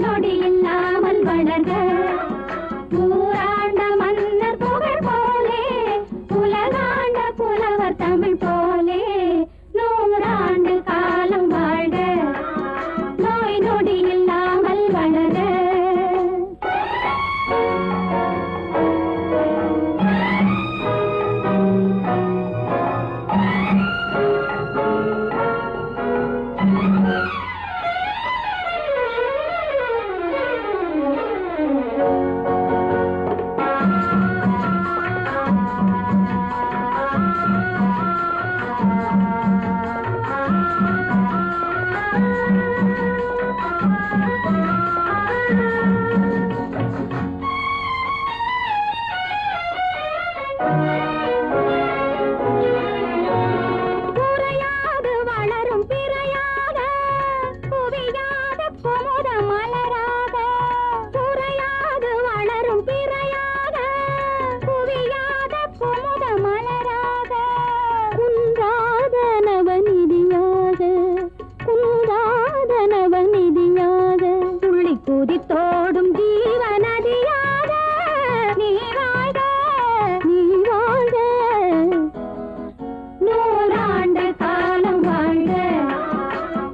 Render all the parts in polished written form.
நொடி இல்லாமல் வளர்க ஊராண்ட மன்னர் புகழ் போலே உலகாண்ட புலவர் தமிழ் போலே நூறாண்டு காலம் வாழ்க நோய் நொடி இல்லாமல் வளர்க. தோடும் ஜீவநதியாக நீ வாழ்க நீ வாழ்க நூறாண்டு காலம் வாழ்க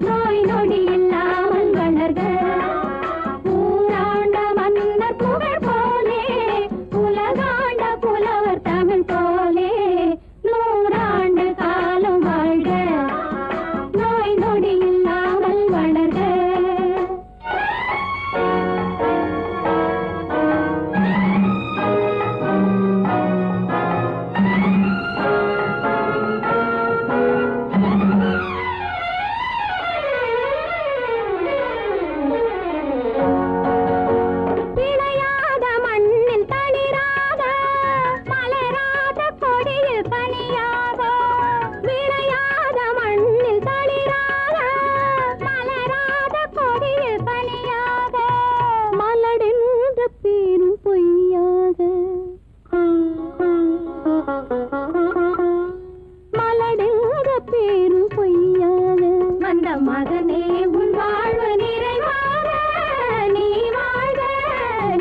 நோய் நொடி இல்லாமல் வளர்க ஊராண்ட மன்னர் புகழ் போலே உலகாண்ட புலவர் தமிழ் போலே நூறாண்டு காலம் வாழ்க நோய் நொடி இல்லாமல் வளர்க. மகனே உன் வாழ்வு நிறைவாக நீ வாழ்க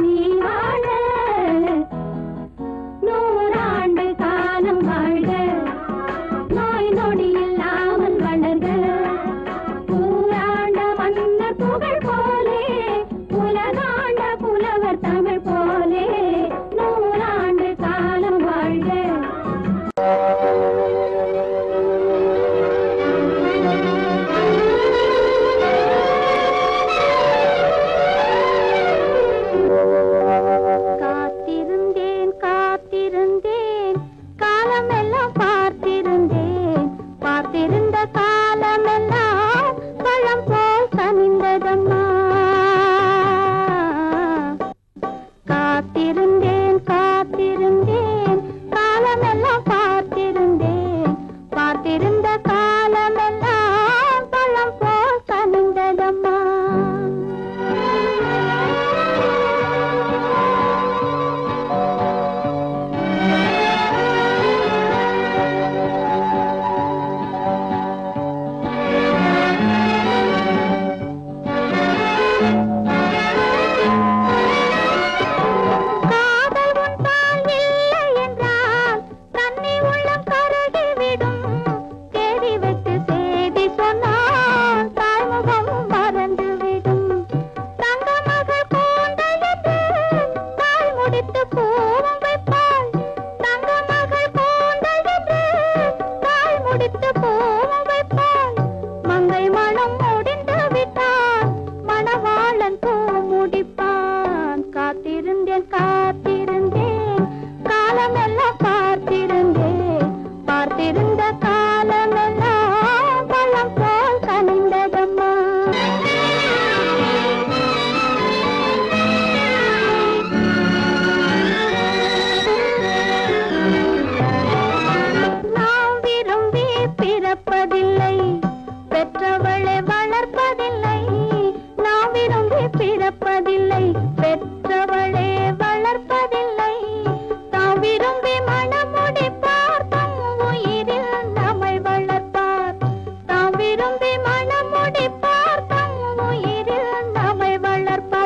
நீ வாழ்க நூறாண்டு காலம் வாழ்க நோய் நொடி இல்லாமல் வளர்க ஊராண்ட மன்னர் புகழ் போலே உலகாண்ட புலவர் தமிழ் போலே நூறாண்டு காலம் வாழ்க. விரும்பி மனமுடி பார்க்கும் உயிரில் நம்மை வளர்ப்பார்.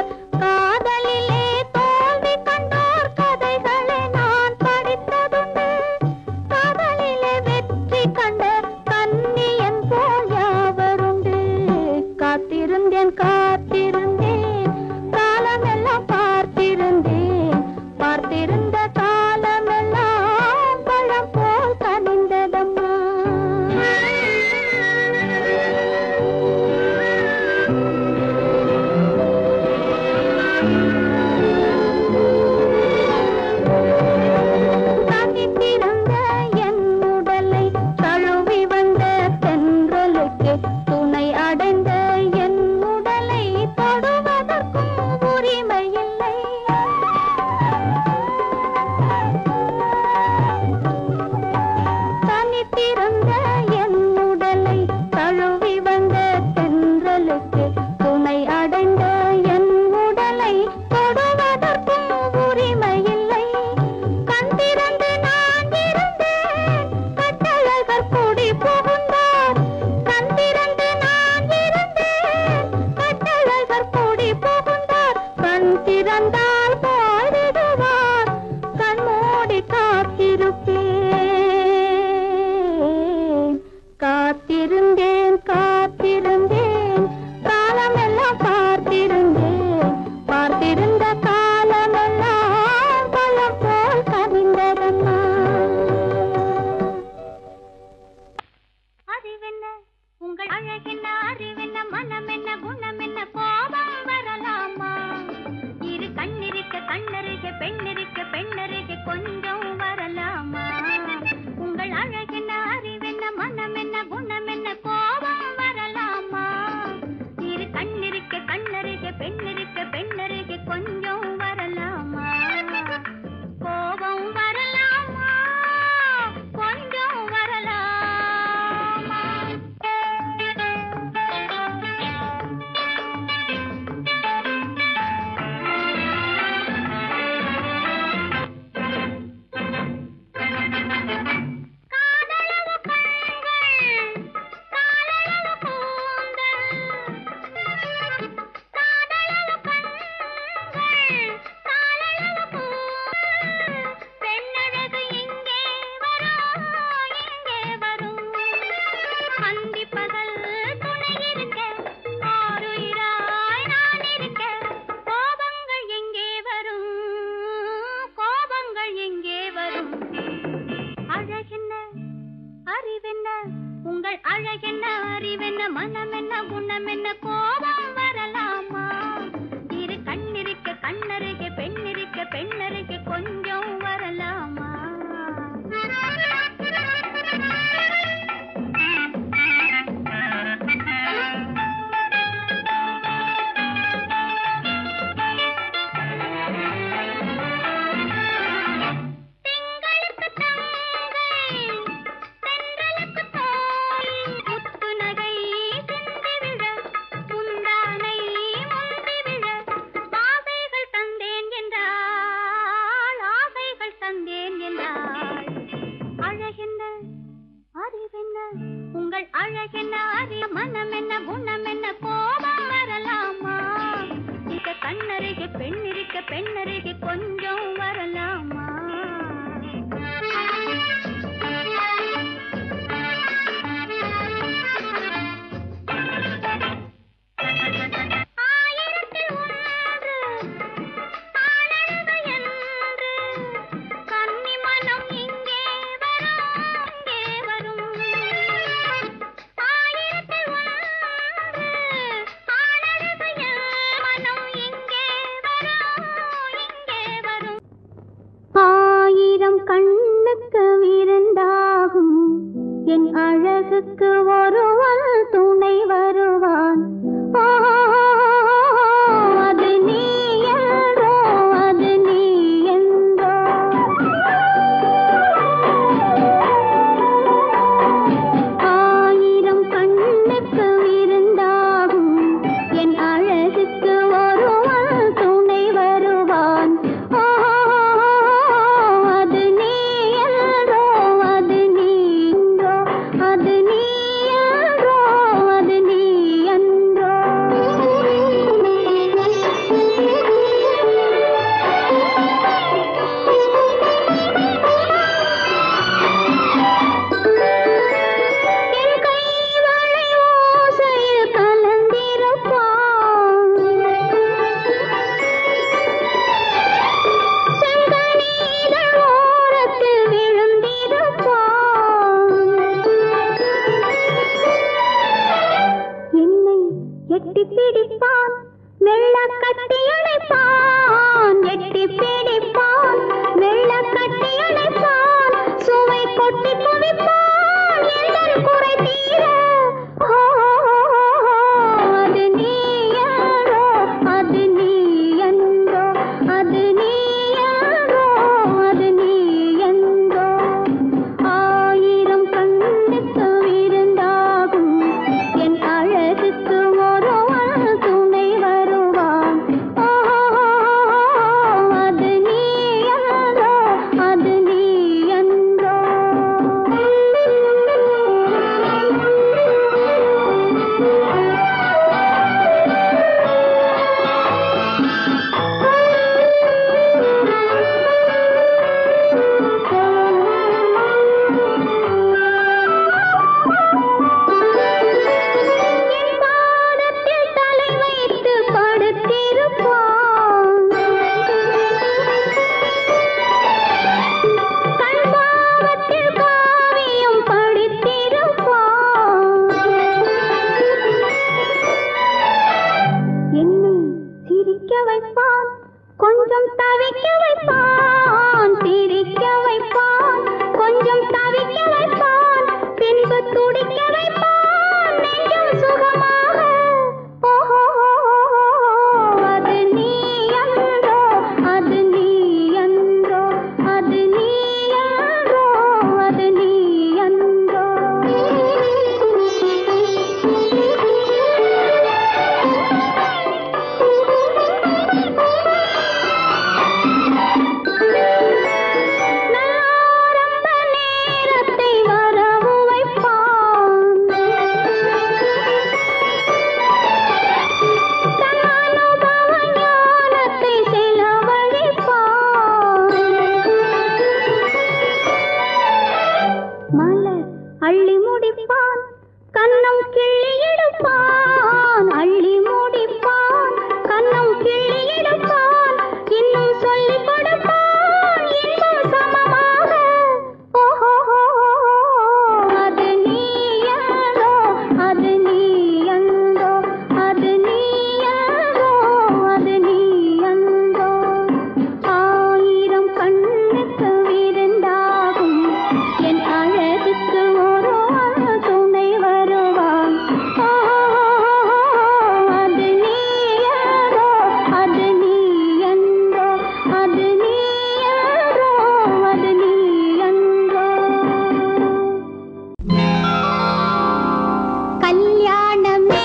கல்யாணமே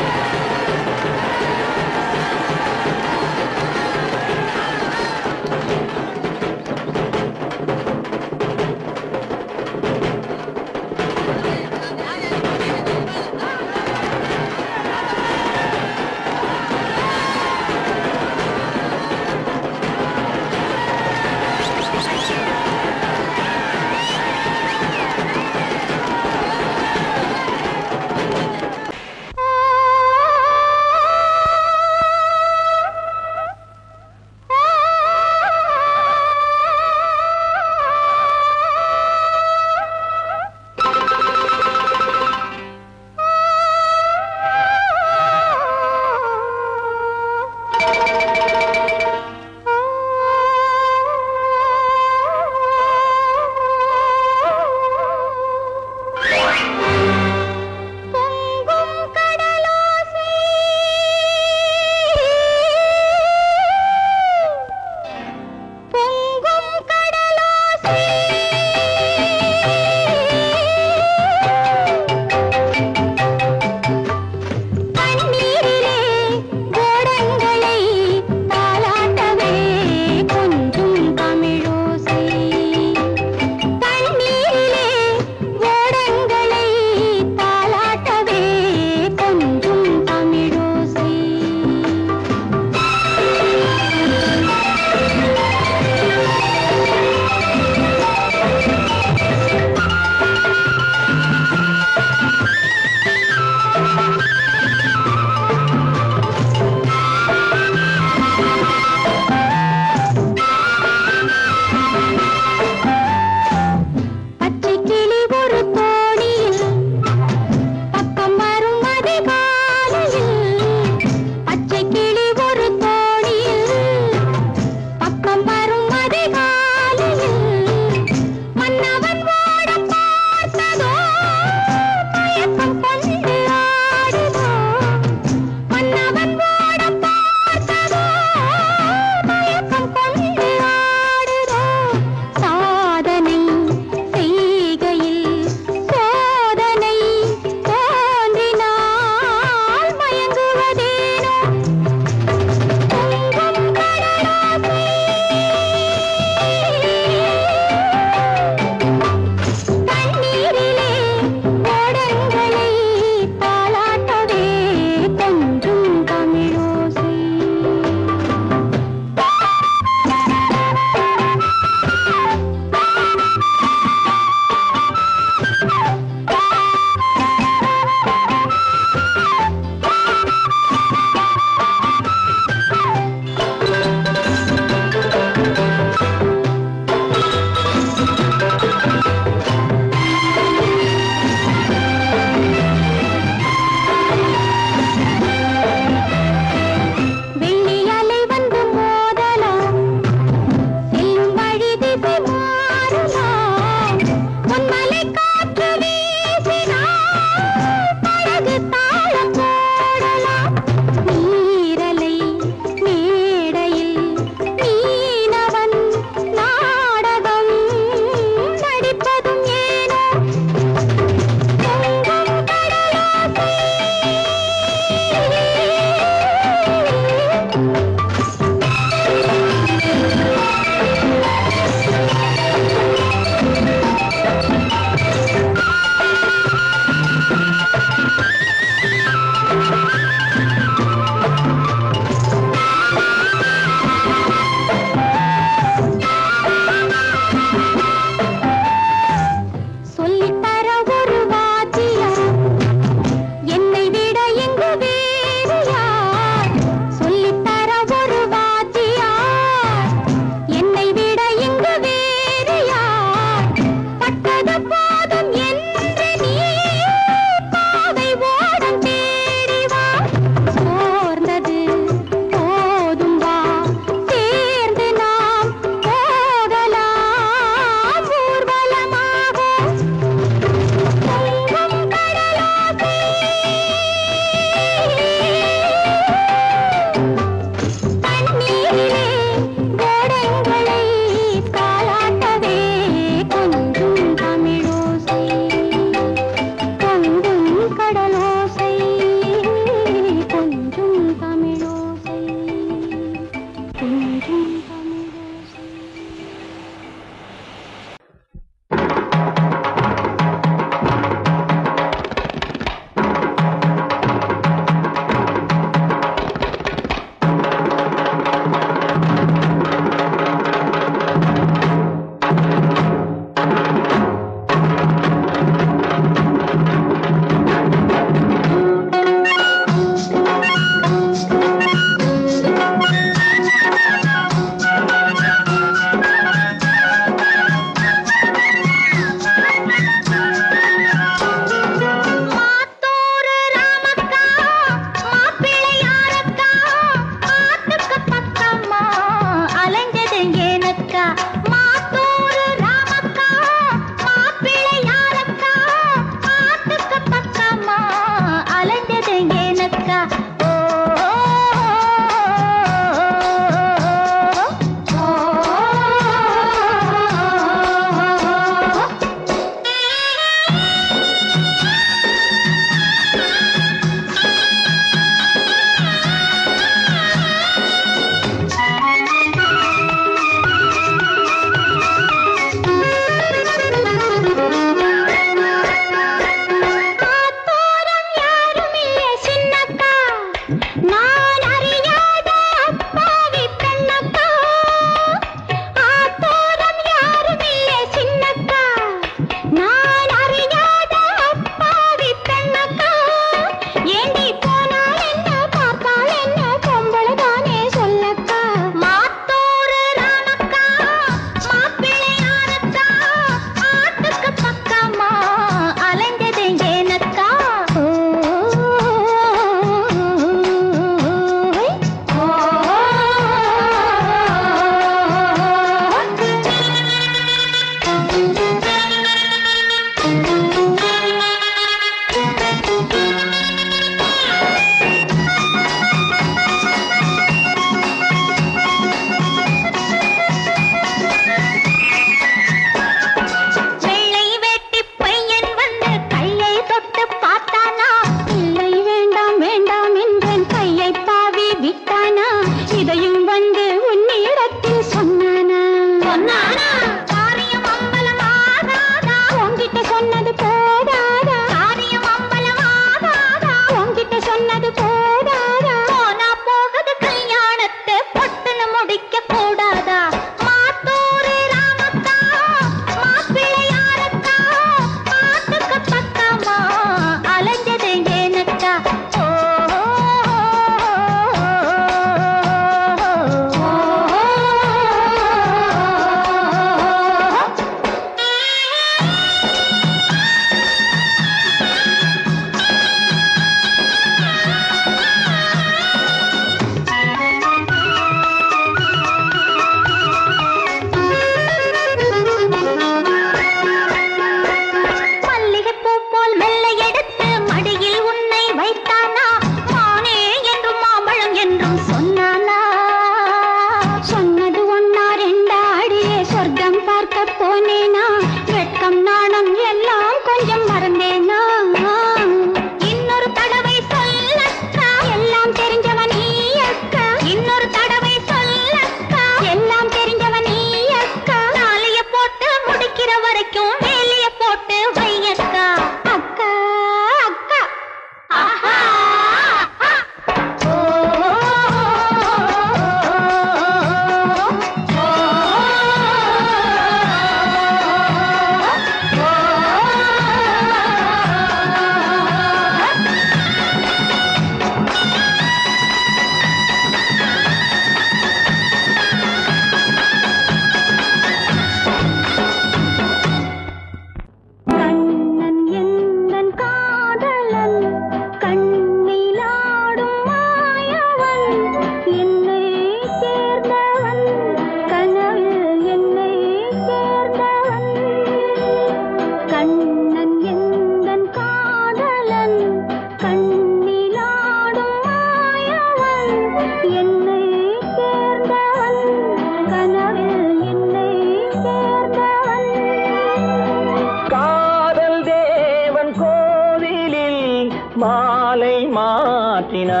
மாற்றினாள்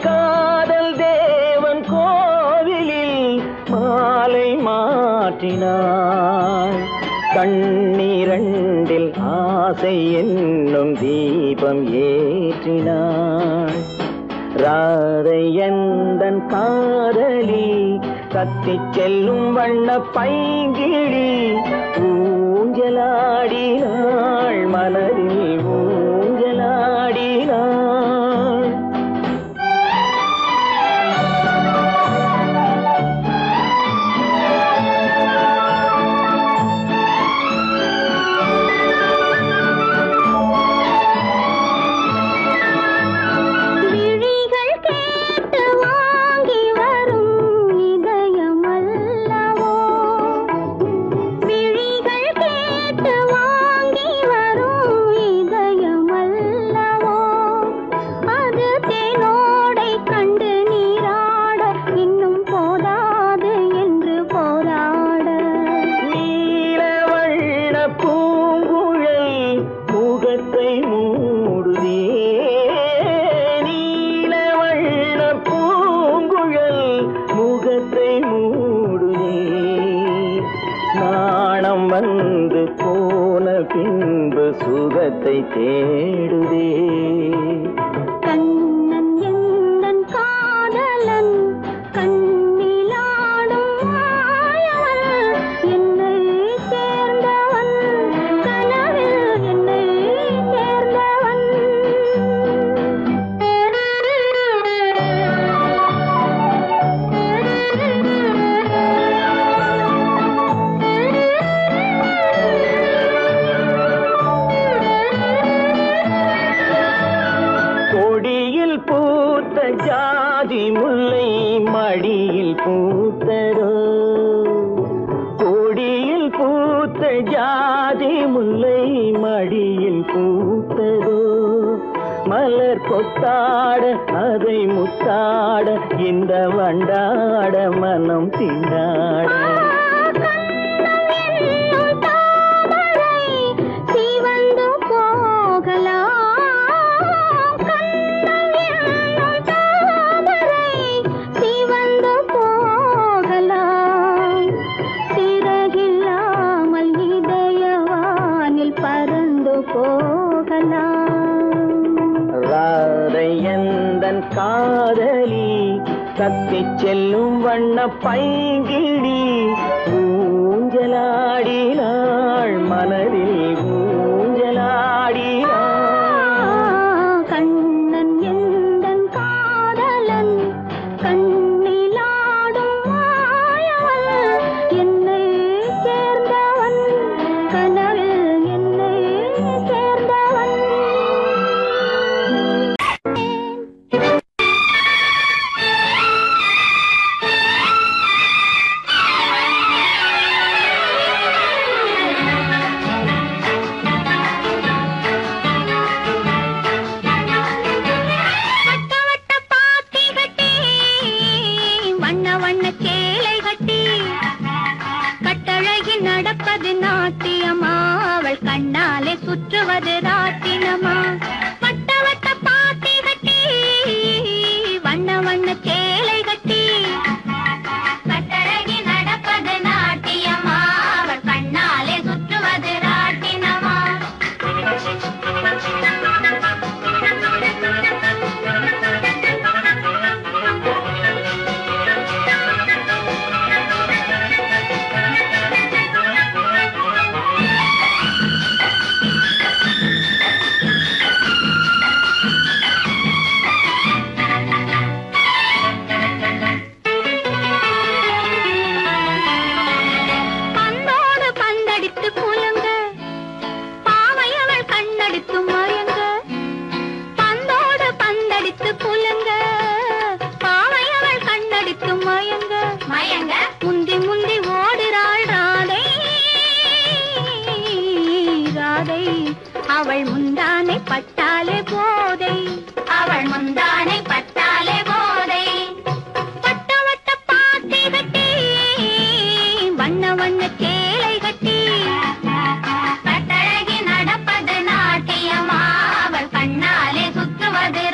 காதல் தேவன் கோவிலில் மாலை மாற்றினாள் கண்ணீரண்டில் ஆசை என்னும் தீபம் ஏற்றினாள் ராதை எந்தன் காதலி கத்திச் செல்லும் வண்ண பைங்கிழி ஊஞ்சலாடினாள் மலரில் ஊஞ்சலாடினாள் வந்து போன பின்பு சுகத்தை தேடுதே கண்ணன் எந்தன் காதலன் கண்ணிலாடும் மாயவன் என்னை சேர்ந்தவன் கனவில் என்னை சேர்ந்தவன் பூத்த ஜாதி முல்லை மடியில் பூத்ததோ கொடியில் பூத்த ஜாதி முல்லை மடியில் பூத்ததோ மலர் கொத்தாட அதை முத்தாட இந்த வண்டாட மனம் திண்டாட ராதை எந்தன் காதலி கத்திச் செல்லும் வண்ண பைங்கிழி ஊஞ்சலாடினாள் மனதில் ஊஞ்சலாடினாள் கண்ணன் எந்தன் காதலன் கண்ணிலாடும் மாயவன் என்னை சேர்ந்தவன் கனவில் என்னை சேர்ந்தவன் நடப்பது நாட்டியமா அவள் கண்ணாலே சுற்றுவது ராட்டினமா வட்ட வட்ட பாத்தி கட்டி வண்ண வண்ண சேலை கட்டி கட்டழகி நடப்பது நாட்டியமா அவள் கண்ணாலே சுற்றுவது ராட்டினமா முந்தி முந்தி ஓடுறாள் ராதை ராதை அவள் முந்தானை பட்டாலே போதை அவள் முந்தானை பட்டாலே போதை வட்ட வட்ட பாத்தி கட்டி வண்ண வண்ண சேலை கட்டி கட்டழகி நடப்பது நாட்டியமா அவள் கண்ணாலே சுற்றுவது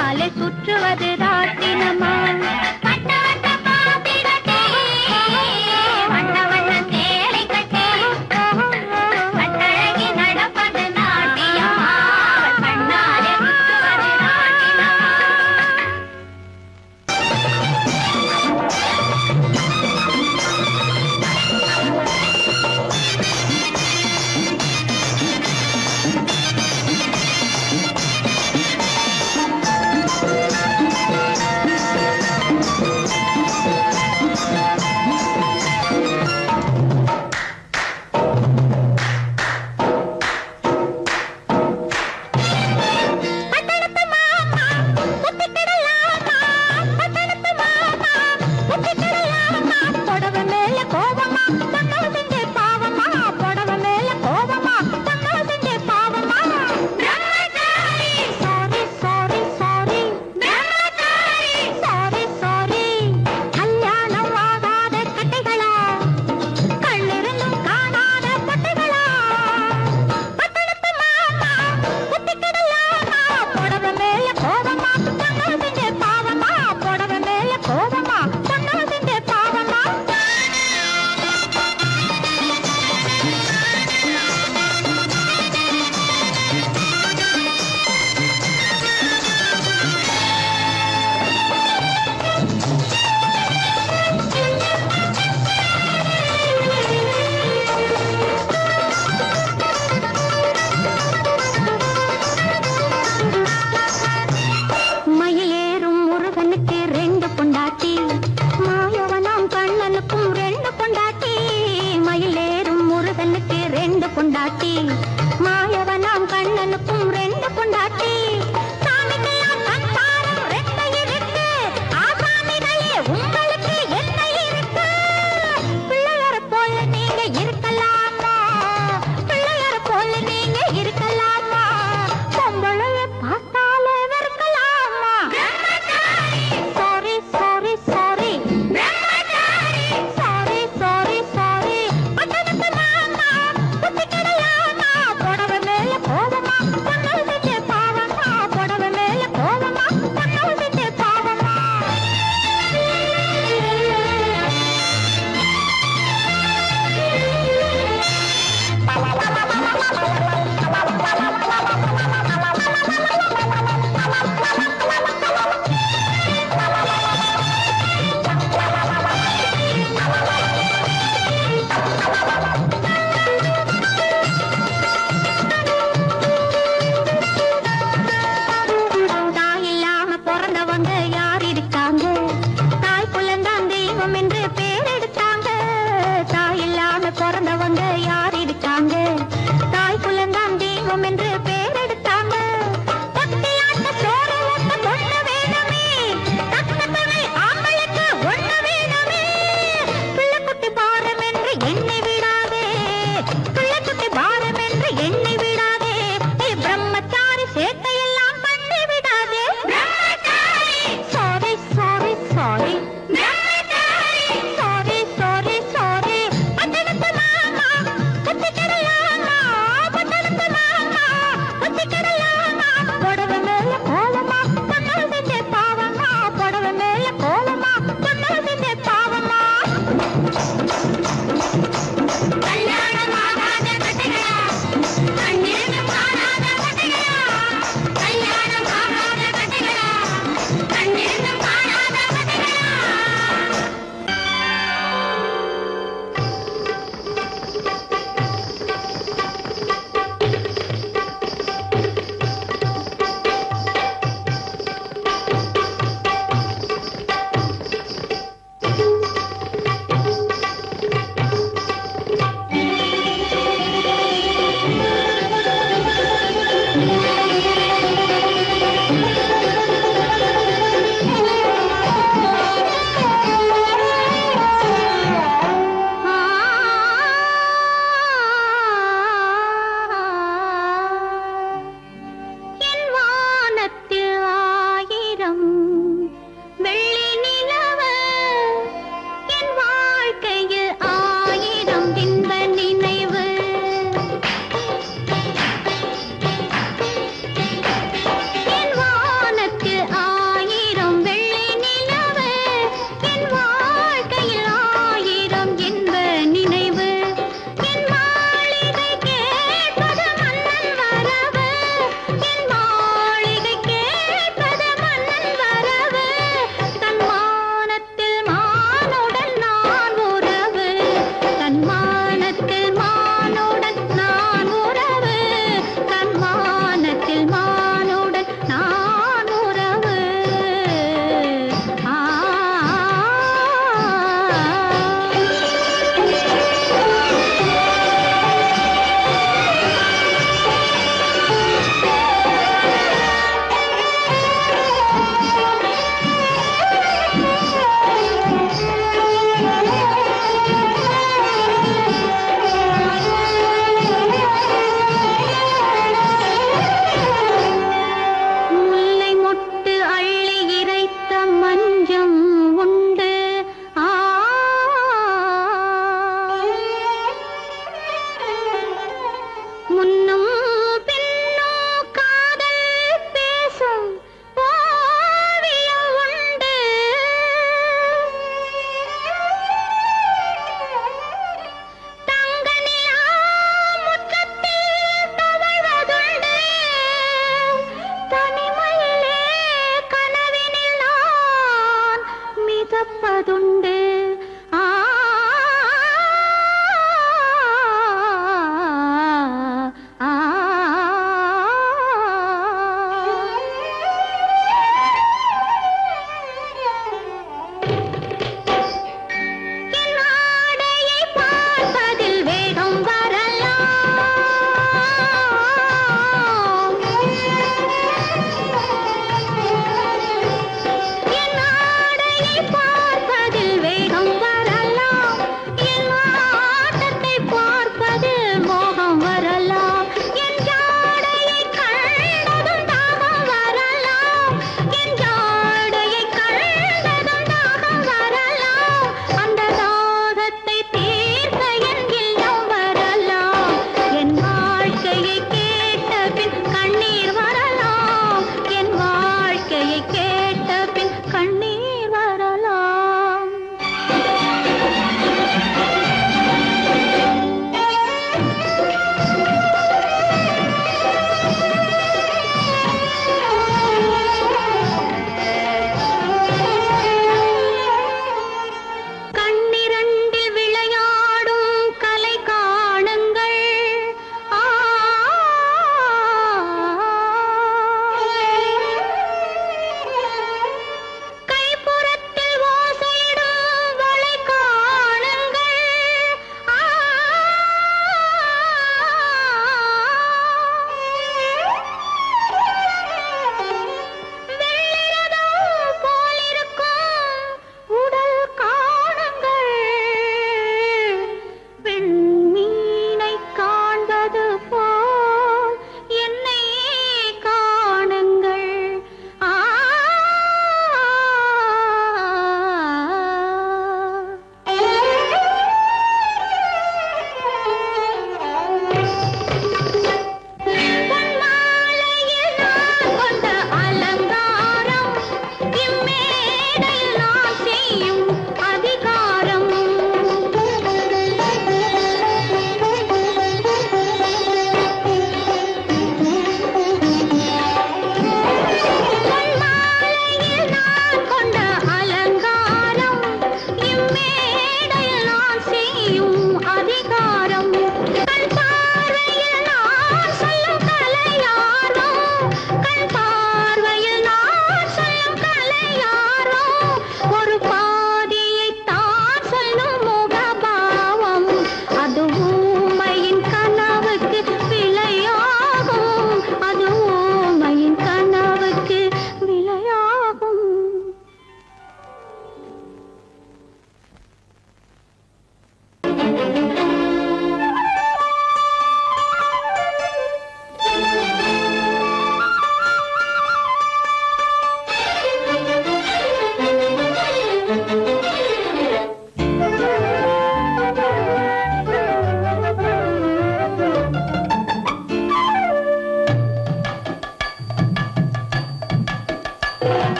கண்ணாலே சுற்றுவது ராட்டினமா வட்ட வட்ட பாத்தி கட்டி வட்ட வட்ட சேலை கட்டி கட்டழகி நடப்பது நாட்டியமா அவள் கண்ணாலே சுற்றுவது ராட்டினமா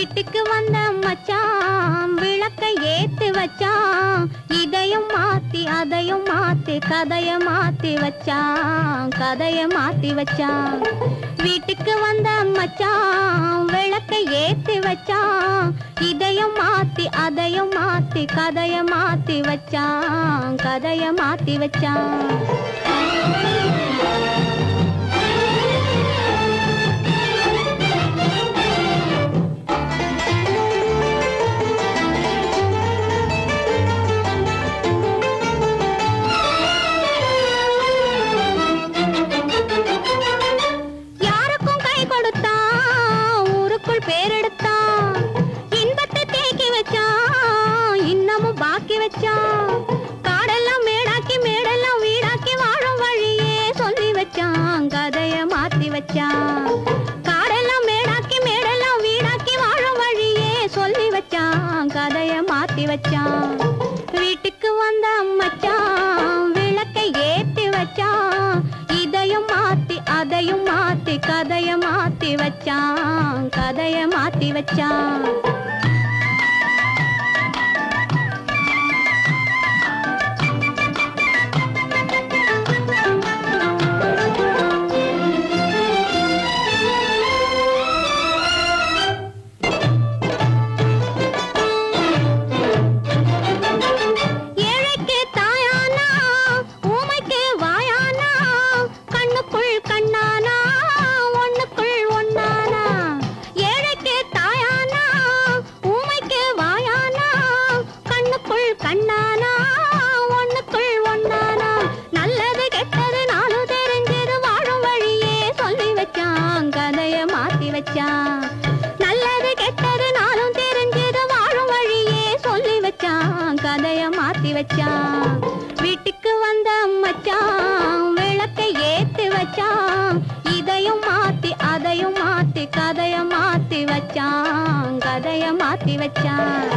வீட்டுக்கு வந்த மச்சான் விளக்க ஏத்தி வச்சான். இதையும் மாத்தி அதையும் மாத்தி கதைய மாத்தி வச்சான், கதைய மாத்தி வச்சான். வீட்டுக்கு வந்த மச்சான் விளக்க ஏத்தி வச்சான். இதையும் மாத்தி அதையும் மாத்தி கதைய மாத்தி வச்சான், கதைய மாத்தி வச்சான். காடெல்லாம் மேடாக்கி மேடெல்லாம் வீடாக்கி வாழும் வழியே சொல்லி வச்சான், கதைய மாத்தி வச்சான். காடெல்லாம் மேடாக்கி மேடெல்லாம் வீடாக்கி வாழும் வழியே சொல்லி வச்சான், கதைய மாத்தி வச்சான். வீட்டுக்கு வந்த மச்சான் விளக்கை ஏத்தி வச்சான். இதையும் மாத்தி அதையும் மாத்தி கதைய மாத்தி வச்சான், கதைய மாத்தி வச்சான். நல்லது கெட்டது நாளும் தெரிஞ்சது வாழும் வழியே சொல்லி வச்சான், கதைய மாத்தி வச்சான். வீட்டுக்கு வந்த மச்சான் விளக்கை ஏத்தி வச்சான். இதையும் மாத்தி அதையும் மாத்தி கதைய மாத்தி வச்சான், கதைய மாத்தி வச்சான்.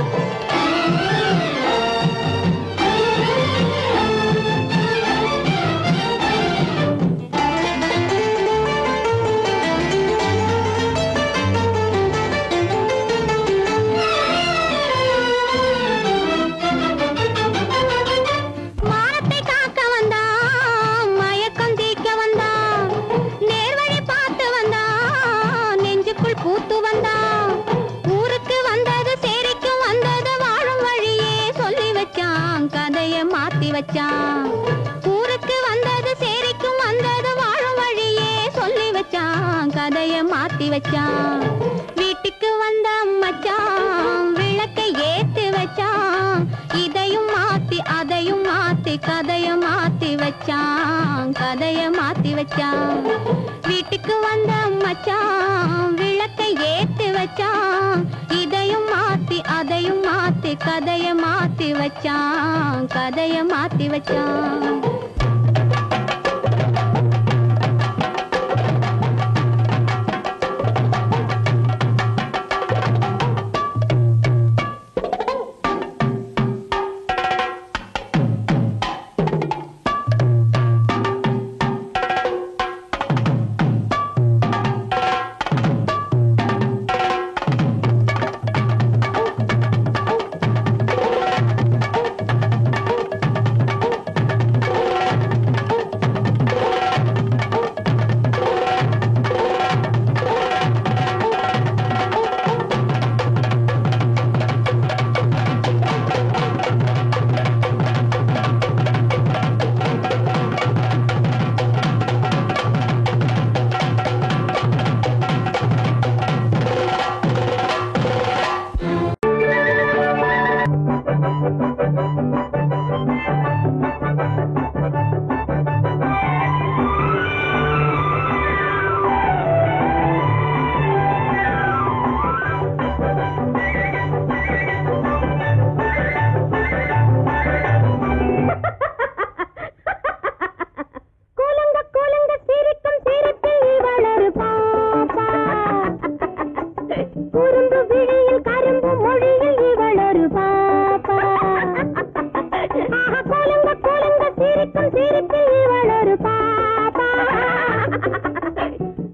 பூத்து வந்தான் ஊருக்கு வந்தது சேரிக்கு வந்தது வாழும் வழியே சொல்லி வச்சான், கதைய மாத்தி வச்சான். ஊருக்கு வந்தது சேரிக்கும் வந்தது வாழும் வழியே சொல்லி வச்சான், கதைய மாத்தி வச்சான். வீட்டுக்கு வந்த மச்சான் விளக்கை ஏத்தி வச்சான். இதையும் மாத்தி அதையும் மாத்தி கதைய மாத்தி வச்சான், கதைய மாத்தி வச்சான். வீட்டுக்கு வந்த மச்சான் விளக்கை ஏத்தி வச்சான். இதையும் மாத்தி அதையும் மாத்தி கதைய மாத்தி வச்சான், கதைய மாத்தி வச்சான்.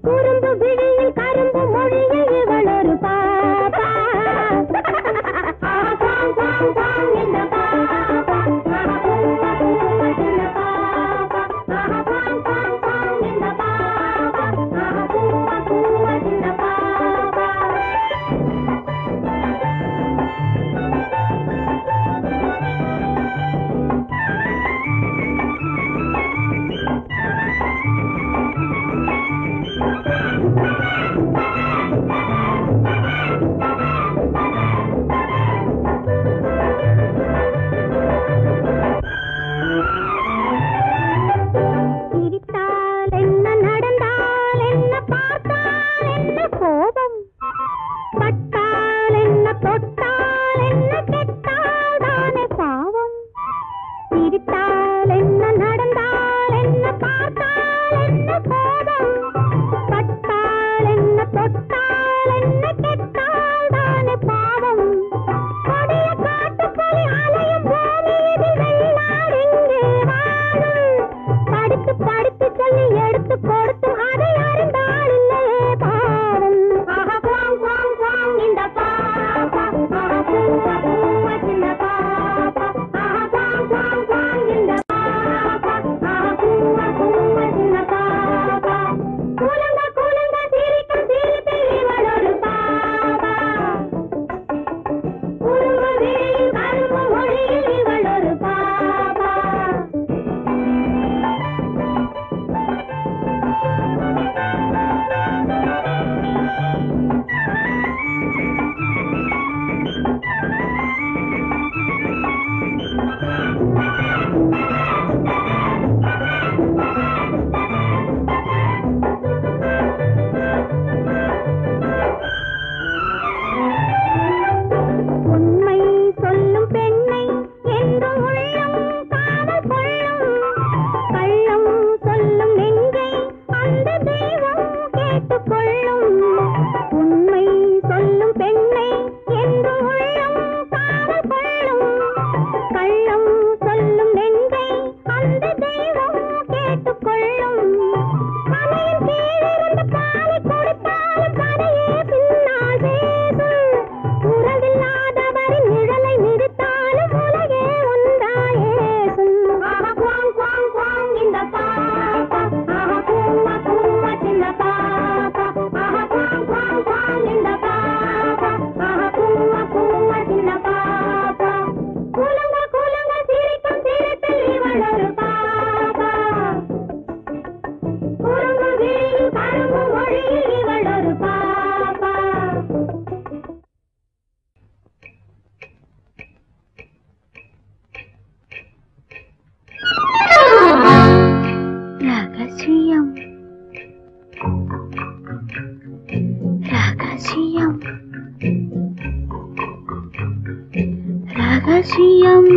குறும்பு விழியில் கரும்பு மொழியில் இவள் ஒரு பாப்பா. தொட்டால் என்ன கெட்டால் தானே பாவம் சிரித்தால் என்ன நடந்தால் என்ன பார்த்தால் என்ன கோபம் பட்டால் என்ன தொட்டால் என்ன கெட்டால் தானே பாவம் கொடிய காட்டுப்புலி அலையும் பூமி இதில் வெள்ளார் எங்கே வாழும் படித்து படித்து சொல்லி எடுத்து கொடுத்து அதை அறிந்தால் இல்லையே பாவம் ஆஹா குவாங் குவாங் குவாங் இந்த பாப்பா ஆஹா பூவா பூவா சின்ன பாப்பா ஆஹா குவாங் குவாங் குவாங் இந்த பாப்பா ஆஹா பூவா பூவா சின்ன பாப்பா கூலங்க கூலங்க சிரிக்கும் சிரிப்பில் இவள் ஒரு பாப்பா குறும்பு விழியில் கரும்பு மொழியில் இவள் ஒரு பாப்பா உண்மை சொல்லும் பெண்ணை என்றும் உள்ளம் காதல் கொள்ளும் கள்ளம் சொல்லும் நெஞ்சை அந்த தெய்வம் கேட்டுக்கொள்ளும் உண்மை சொல்லும் பெண்ணை என்றும் உள்ளம் காதல் கொள்ளும் கள்ளம் சொல்லும் நெஞ்சை அந்த தெய்வம் கேட்டுக்கொள்ளும் மலையின் கீழிருந்து பாலை கொடுத்தாலும் கதையே பின்னால் பேசும் உறவில்லாதவரின் நிழலை நிறுத்தாலும் உலகே ஒன்றாயேசும் ஆஹா குவாங் குவாங் குவாங் இந்த பாப்பா ஆஹா பூவா பூவா சின்ன பாப்பா ஆஹா குவாங் குவாங் குவாங் இந்த பாப்பா ஆஹா பூவா பூவா சின்ன பாப்பா கூலங்க கூலங்க சிரிக்கும் சிரிப்பில் இவள் ஒரு பாப்பா குறும்பு விழியில் கரும்பு மொழியில் இவள் ஒரு பாப்பா ரகசியம் ரகசியம் ரகசியம்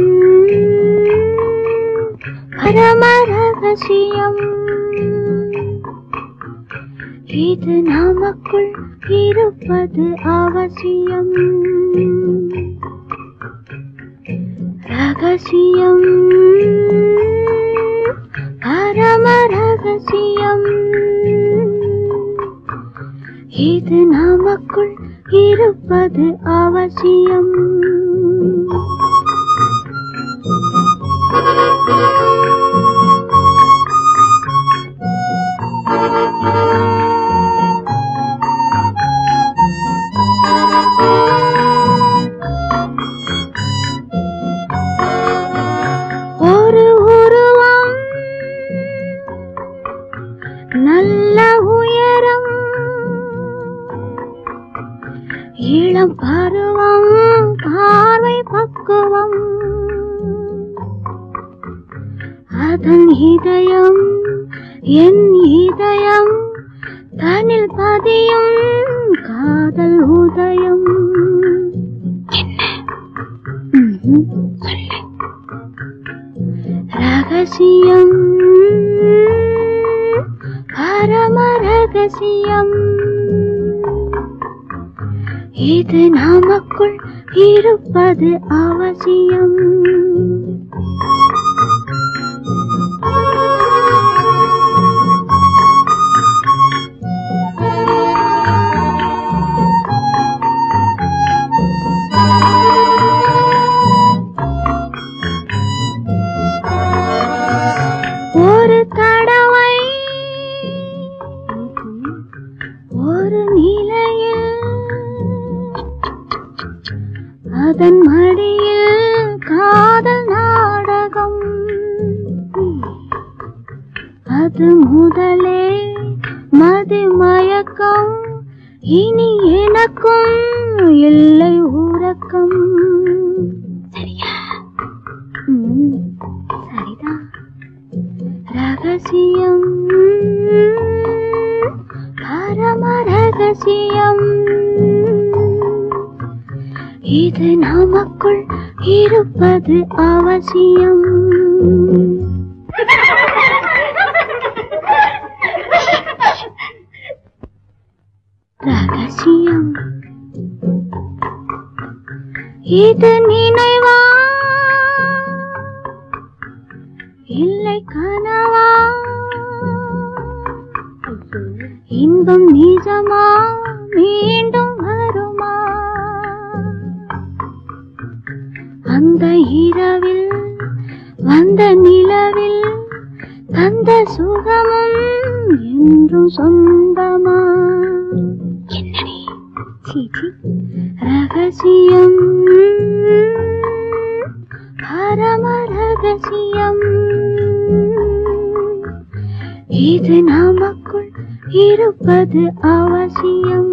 பரம ரகசியம் இது நமக்குள் இருப்பது அவசியம் ரகசியம் பரம ரகசியம் இது நமக்குள் இருப்பது அவசியம் ஒரு உருவம் நல்ல உயரம் இளம் பருவம் பார்வை பக்குவம் அதன் இதயம் என் இதயம் தனில் பதியும் காதல் உதயம் ரகசியம் பரம ரகசியம் இது நமக்குள் இருப்பது அவசியம் ஒரு தடவை ஒரு நிலையில் அதன் மடியில் காதல் நாடகம் அது முதலே மதிமயக்கம் இனி எனக்கும் இல்லை உறக்கம் சரியா சரிதான் ரகசியம் பரம ரகசியம் இது நமக்குள் இருப்பது அவசியம். ரகசியம் இது நினைவா இல்லை கனவா? இன்பம் நிஜமா மீண்டும் வருமா? அந்த இரவில் வந்த நிலவில் தந்த சுகமும் என்றும் சொந்தமா? என்னடி சீச்சி ரகசியம் பரம ரகசியம் இது நமக்குள் இருப்பது அவசியம்.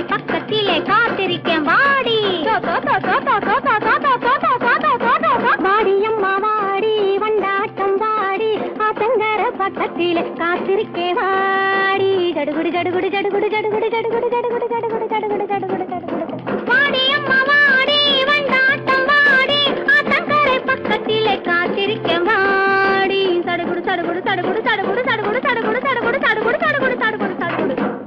பக்கத்திலே காத்திருக்கேன் வாடி வாடியம்மா வாடி வண்டாட்டம் வாடி ஆத்தங்கர பக்கத்திலே காத்திருக்கே வாடி ஜடுகுடு ஜடுகுடு ஜடுகுடு ஜடுகுடு ஜடுகுடு ஜடுகுடு ஜடுகுடு ஜடுகுடு ஜடுகுடு ஜடுகுடு வாடியம்மா வாடி வண்டாட்டம் வாடி ஆத்தங்கர பக்கத்திலே காத்திருக்கே வாடி சடுகுடு சடுகுடு சடுகுடு சடுகுடு சடுகுடு சடுகுடு சடுகுடு சடுகுடு சடுகுடு சடுகுடு சடுகுடு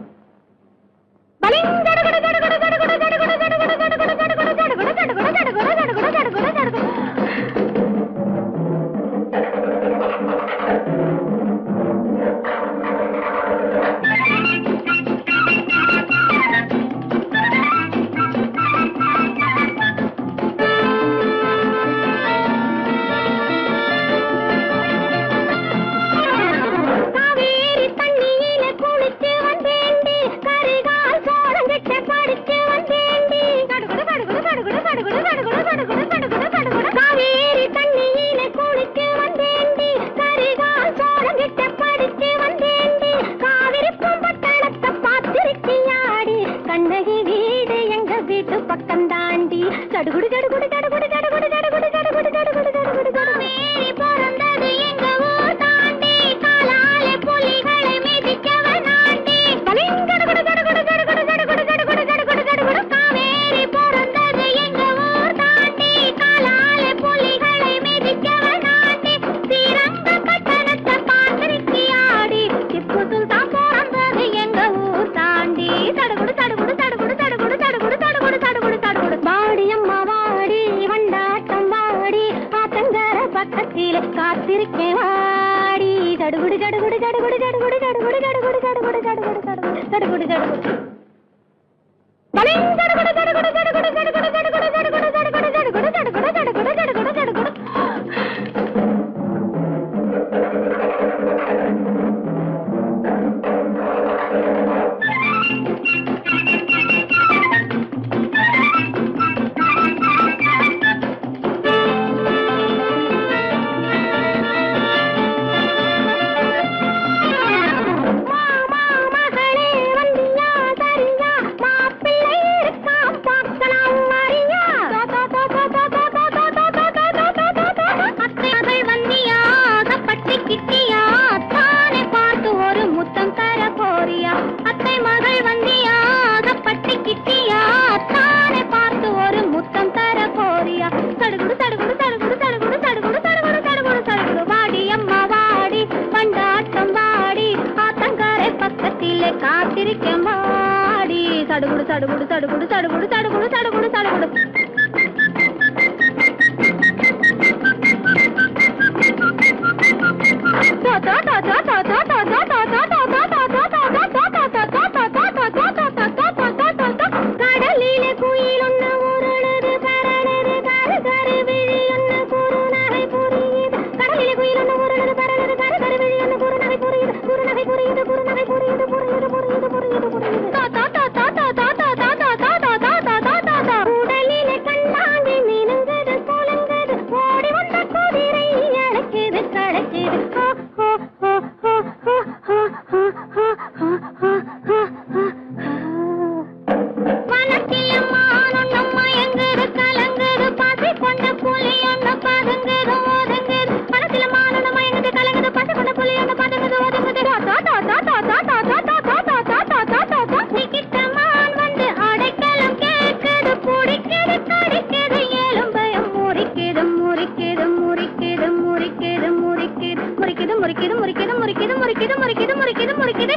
உடலிலே முறிக்குது முறிக்குது முறிக்குது முறிக்குது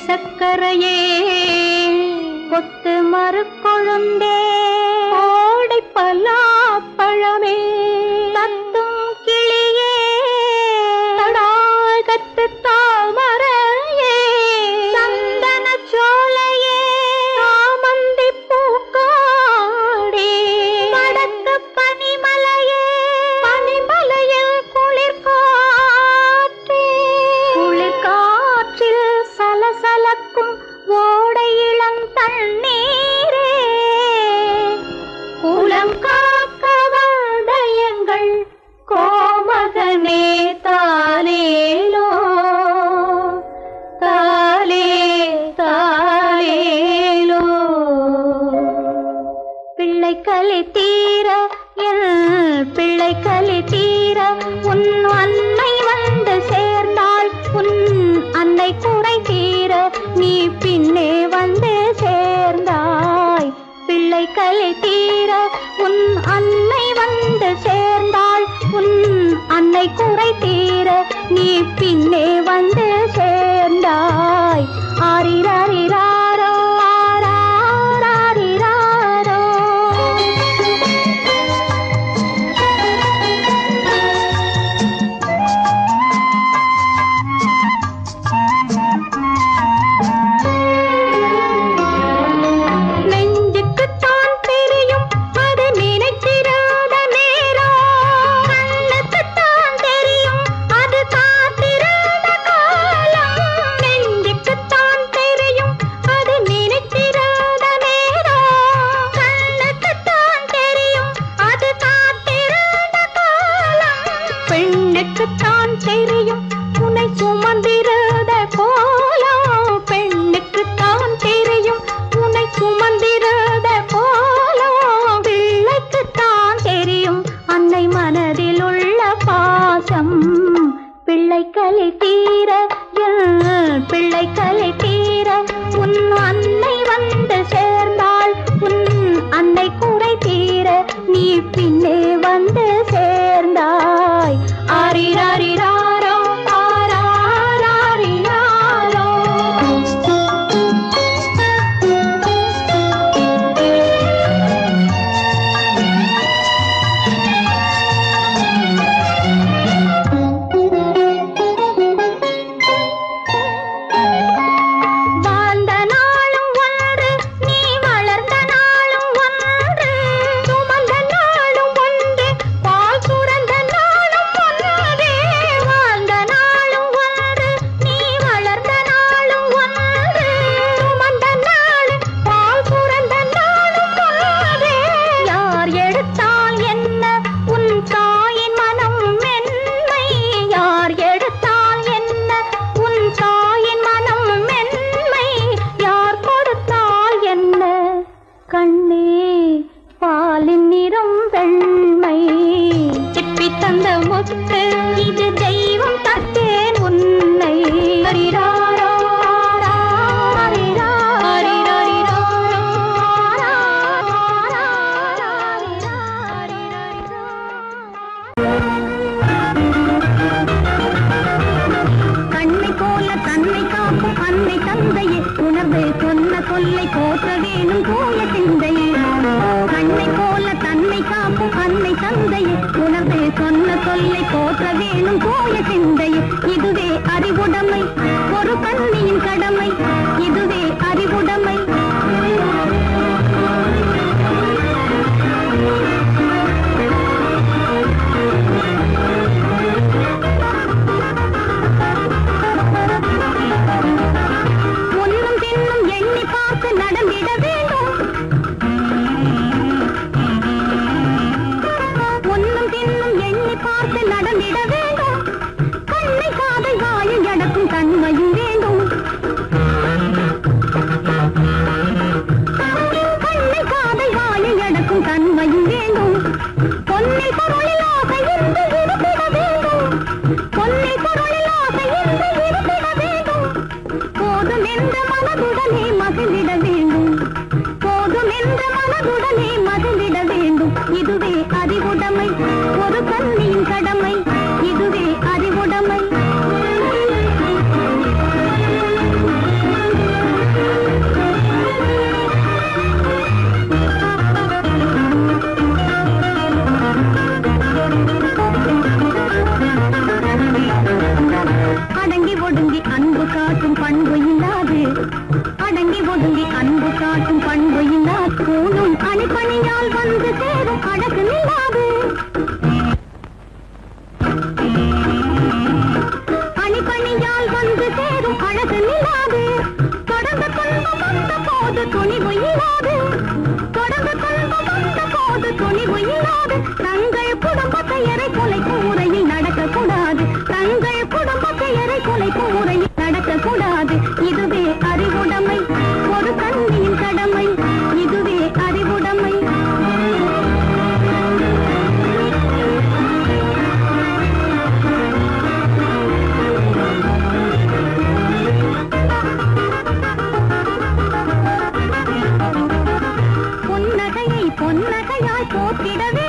சக்கரையே கொத்து மறுக்கொழுந்தே ஓடை பலாப்பழமே தத்தும் கிளியே தடாகத்து தாமரையே சந்தன சோலையே சாமந்தி பூக்காடே வடக்கு பனிமலையே பனிமலையில் குளிர்காற்றே குளிர்காற்றில் சலசலக்கும் ஓடை இளம் தண்ணீர் கலி தீர என் பிள்ளை கலி தீர உன் அன்னை வந்து சேர்ந்தாள் உன் அன்னை குறை தீர நீ பின்னே வந்து சேர்ந்தாய் பிள்ளை கலி தீர உன் அன்னை வந்து சேர்ந்தாள் உன் அன்னை குறை தீர நீ பின்னே வந்து சேர்ந்தாய் ஆரிராரிராரோ ஆராரிராரோ நெஞ்சுக்குத்தான் தெரியும் அது நினைத்திராத நேரம் கண்ணுக்குத்தான் தெரியும் அது காத்திராத காலம் நெஞ்சுக்குத்தான் தெரியும் அது நினைத்திராத நேரம் கண்ணுக்குத்தான் தெரியும் அது காத்திராத காலம் பெண்ணுக்குத்தான் தெரியும் உன்னை சுமந்திராத கோலம் பெண்ணுக்குத்தான் தெரியும் உன்னை சுமந்திராத கோலம் பிள்ளைக்குத்தான் தெரியும் அன்னை மனதில் உள்ள பாசம் பிள்ளை கலி தீர என் பிள்ளை கலி தீர உன் அன்னை வந்து சேர்ந்தாள் உன் அன்னை குறை தீர நீ பின்னே வந்து சேர்ந்தாய் ஆரிராரிராரோ ஆராரிராரோ வாழ்ந்த நாளும் ஒன்று நீ வளர்ந்த நாளும் ஒன்று சுமந்த நாளும் ஒன்று பால் சுரந்த நாளும் ஒன்று வாழ்ந்த நாளும் ஒன்று நீ வளர்ந்த நாளும் ஒன்று சுமந்த நாளும் பால் சுரந்த நாளும் ஒன்று யார் எடுத்தால் என்ன உன் தாயின் மனம் மென்மை யார் எடுத்தால் என்ன உன் தாயின் மனம் மென்மை யார் கொடுத்தால் என்ன கண்ணே பாலின் நிறம் வெண்மை சிப்பி தந்த முத்து இது தெய்வம் தத்தேன் உன்னை ஹரிராரோ கண்ணை போல தன்னை காக்கும் அன்னை தந்தையே உணர்வு சொன்ன சொல்லை போற்ற வேணும் தூய சிந்தையே கண்ணை போல தன்னை காக்கும் அன்னை தந்தையே உணர்வு சொன்ன சொல்லை போற்ற வேணும் தூய சிந்தையே இதுவே அறிவுடைமை ஒரு கண்ணியின் கடமை இதுவே அறிவுடைமை முன்னும் பின்னும் எண்ணி பார்த்து நடந்திட வேண்டும் முன்னும் பின்னும் எண்ணி பார்த்து நடந்திட வேண்டும் கண்ணை காதை வாயை அடக்கும் தன்மையும் வேண்டும் கண்ணை காதை வாயை அடக்கும் தன்மையும் வேண்டும் பொன்னில் பொருளில் ஆசை இருந்து இருந்திட வேண்டும் பொன்னில் பொருளில் ஆசை இருந்து இருந்திட வேண்டும் போதும் என்ற மனதுடனே மகிழ்ந்திட வேண்டும் போதும் என்ற மனதுடனே மகிழ்ந்திட வேண்டும் இதுவே அறிவுடைமை ஒரு கண்ணியின் கடமை இதுவே அறிவுடைமை அடங்கி ஒடுங்கி அன்பு காட்டும் பண்பு இல்லாது அடங்கி ஒடுங்கி அன்பு காட்டும் பண்பு இல்லாது கூணும் அணிப்பணியால் வந்து சேரும் அடக்கு நில்லாது அணிப்பணியால் வந்து சேரும் அழகு நில்லாது தொடர்ந்து துன்பம் வந்த போது துணிவு இல்லாது தொடர்ந்து துன்பம் வந்த போது துணிவு இல்லாது தங்கள் குடும்பத்தை எரை கொலைக்கும் முறையில் நடக்கக்கூடாது தங்கள் குடும்பத்தை எரை கொலைக்கும் முறையில் நடக்கக்கூடாது இதுவே அறிவுடைமை ஒரு கண்ணியின் கடமை இதுவே அறிவுடைமை பொன்னகையாய் போற்றிடவே